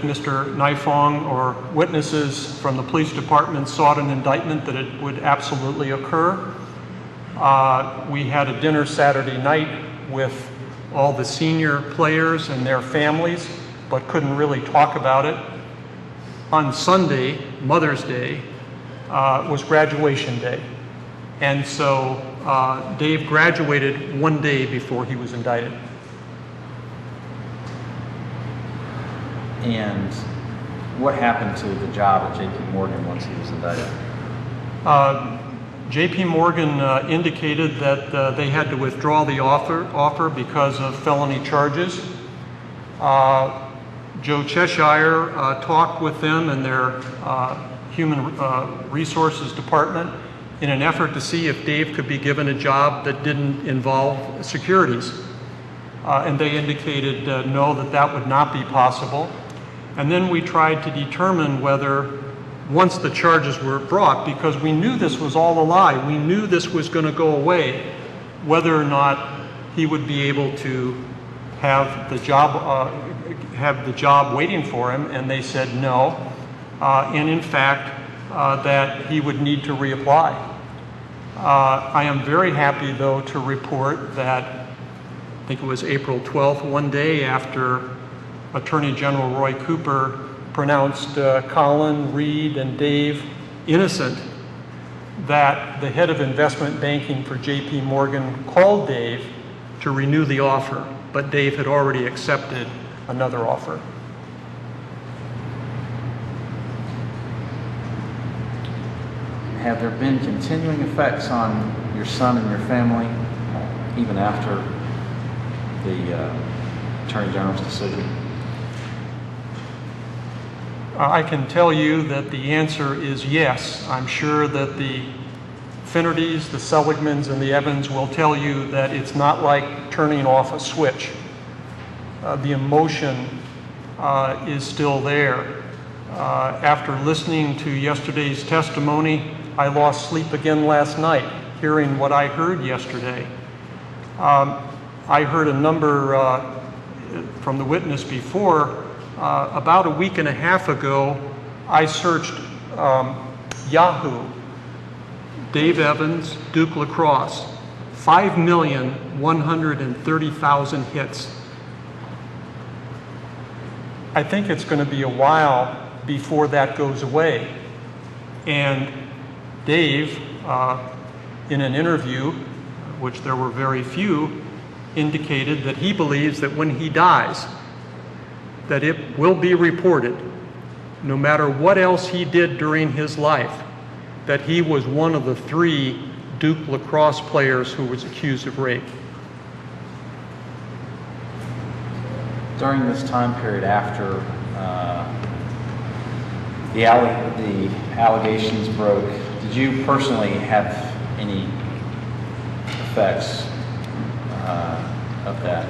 Mr. Nifong or witnesses from the police department sought an indictment, that it would absolutely occur. We had a dinner Saturday night with all the senior players and their families, but couldn't really talk about it. On Sunday, Mother's Day, was graduation day. And so Dave graduated one day before he was indicted. And what happened to the job at J.P. Morgan once he was indicted? J.P. Morgan indicated that they had to withdraw the offer because of felony charges. Joe Cheshire talked with them and their human resources department in an effort to see if Dave could be given a job that didn't involve securities. And they indicated no, that would not be possible. And then we tried to determine whether, once the charges were brought, because we knew this was all a lie, we knew this was going to go away, whether or not he would be able to have the job waiting for him, and they said no. And in fact, that he would need to reapply. I am very happy, though, to report that I think it was April 12th, one day after Attorney General Roy Cooper pronounced Colin, Reed, and Dave innocent, that the head of investment banking for J.P. Morgan called Dave to renew the offer, but Dave had already accepted another offer. Have there been continuing effects on your son and your family, even after the Attorney General's decision? I can tell you that the answer is yes. I'm sure that the Finnertys, the Seligmans, and the Evans will tell you that it's not like turning off a switch. The emotion is still there. After listening to yesterday's testimony, I lost sleep again last night, hearing what I heard yesterday. I heard a number from the witness before. About a week and a half ago, I searched Yahoo, Dave Evans, Duke Lacrosse, 5,130,000 hits. I think it's going to be a while before that goes away. And Dave, in an interview, which there were very few, indicated that he believes that when he dies, that it will be reported, no matter what else he did during his life, that he was one of the 3 Duke lacrosse players who was accused of rape. During this time period after the allegations broke, did you personally have any effects of that?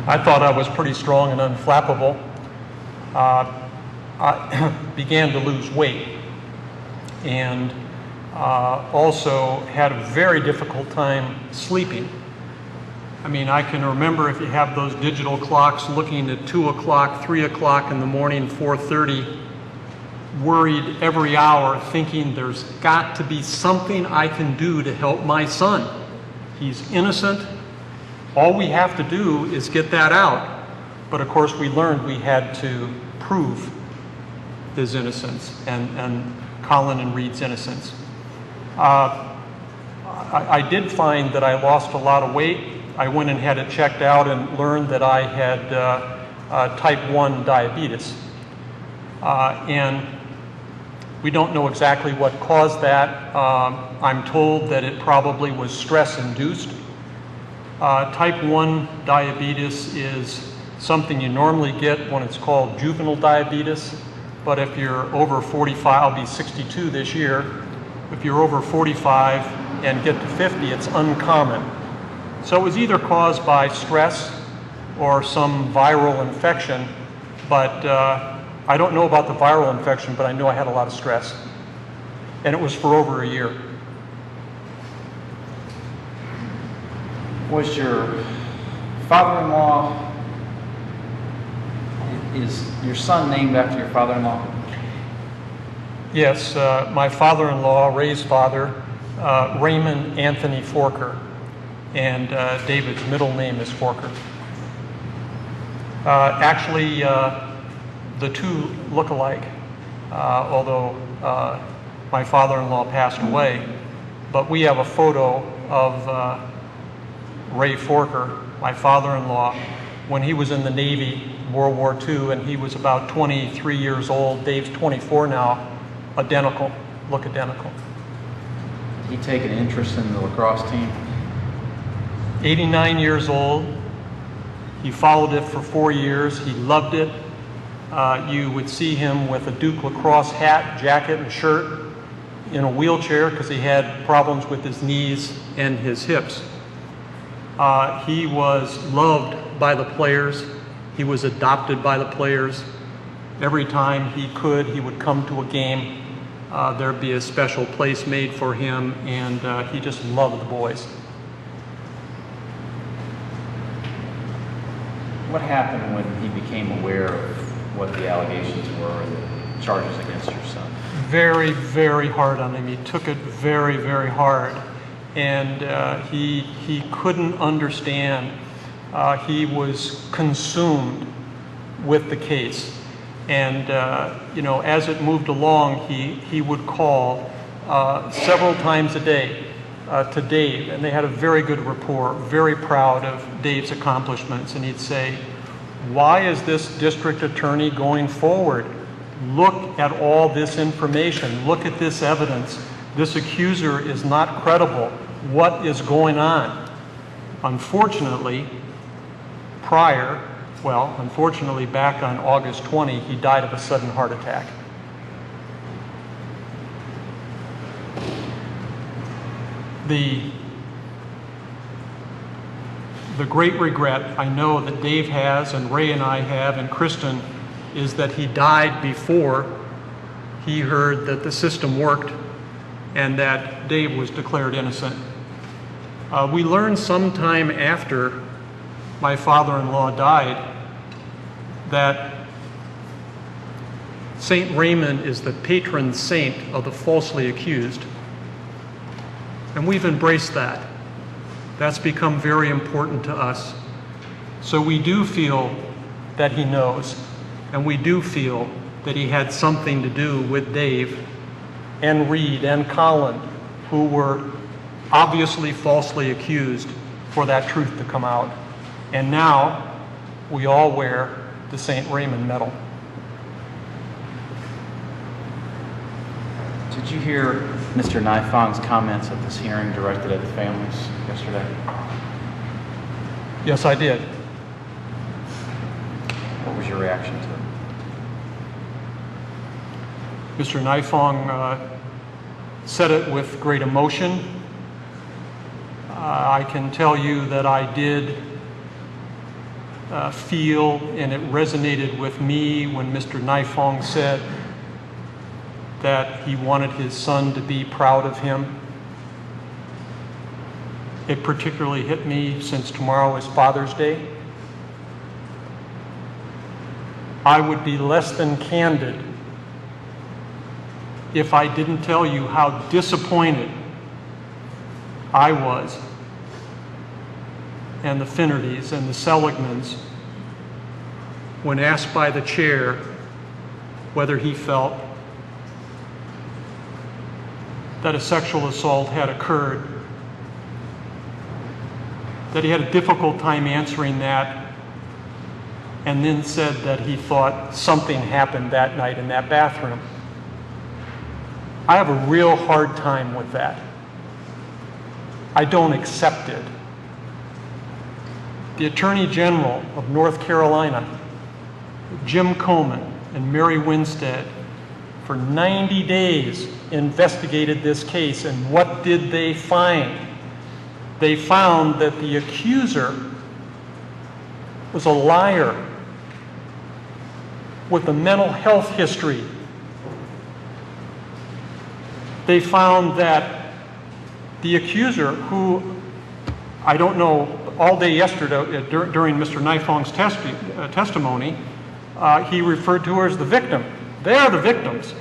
I thought I was pretty strong and unflappable. I began to lose weight, and also had a very difficult time sleeping. I mean, I can remember, if you have those digital clocks, looking at 2 o'clock, 3 o'clock in the morning, 4:30, worried every hour, thinking there's got to be something I can do to help my son. He's innocent. All we have to do is get that out. But of course, we learned we had to prove his innocence and Colin and Reed's innocence. I did find that I lost a lot of weight. I went and had it checked out and learned that I had type 1 diabetes. And we don't know exactly what caused that. I'm told that it probably was stress-induced. Type 1 diabetes is something you normally get when it's called juvenile diabetes, but if you're over 45, I'll be 62 this year, if you're over 45 and get to 50, it's uncommon. So it was either caused by stress or some viral infection, but I don't know about the viral infection, but I know I had a lot of stress. And it was for over a year. Was your father-in-law, Is your son named after your father-in-law? Yes, my father-in-law, Ray's father, Raymond Anthony Forker, and David's middle name is Forker. Actually, the two look alike, although my father-in-law passed away. But we have a photo of Ray Forker, my father-in-law, when he was in the Navy, World War II, and he was about 23 years old. Dave's 24 now, identical, look identical. Did he take an interest in the lacrosse team? 89 years old. He followed it for 4 years. He loved it. You would see him with a Duke lacrosse hat, jacket, and shirt in a wheelchair because he had problems with his knees and his hips. He was loved by the players. He was adopted by the players. Every time he could, he would come to a game. There'd be a special place made for him, and he just loved the boys. What happened when he became aware of what the allegations were and the charges against your son? Very, very hard on him. He took it very, very hard. And he couldn't understand. He was consumed with the case. And, as it moved along, he would call several times a day to Dave. And they had a very good rapport, very proud of Dave's accomplishments. And he'd say, "Why is this district attorney going forward? Look at all this information. Look at this evidence. This accuser is not credible. What is going on?" Unfortunately, back on August 20, he died of a sudden heart attack. The great regret I know that Dave has, and Ray and I have, and Kristen, is that he died before he heard that the system worked and that Dave was declared innocent. We learned sometime after my father-in-law died that Saint Raymond is the patron saint of the falsely accused. And we've embraced that. That's become very important to us. So we do feel that he knows, and we do feel that he had something to do with Dave and Reed and Colin, who were obviously falsely accused, for that truth to come out. And now we all wear the St. Raymond medal. Did you hear Mr. Nifong's comments at this hearing directed at the families yesterday? Yes, I did. What was your reaction to it? Mr. Nifong said it with great emotion. I can tell you that I did feel, and it resonated with me when Mr. Nifong said that he wanted his son to be proud of him. It particularly hit me since tomorrow is Father's Day. I would be less than candid if I didn't tell you how disappointed I was, and the Finnertys and the Seligmans, when asked by the chair whether he felt that a sexual assault had occurred, that he had a difficult time answering that, and then said that he thought something happened that night in that bathroom. I have a real hard time with that. I don't accept it. The Attorney General of North Carolina, Jim Coleman and Mary Winstead, for 90 days investigated this case, and what did they find? They found that the accuser was a liar with a mental health history. They found that the accuser, who I don't know, all day yesterday during Mr. Nifong's testimony, he referred to her as the victim. They are the victims.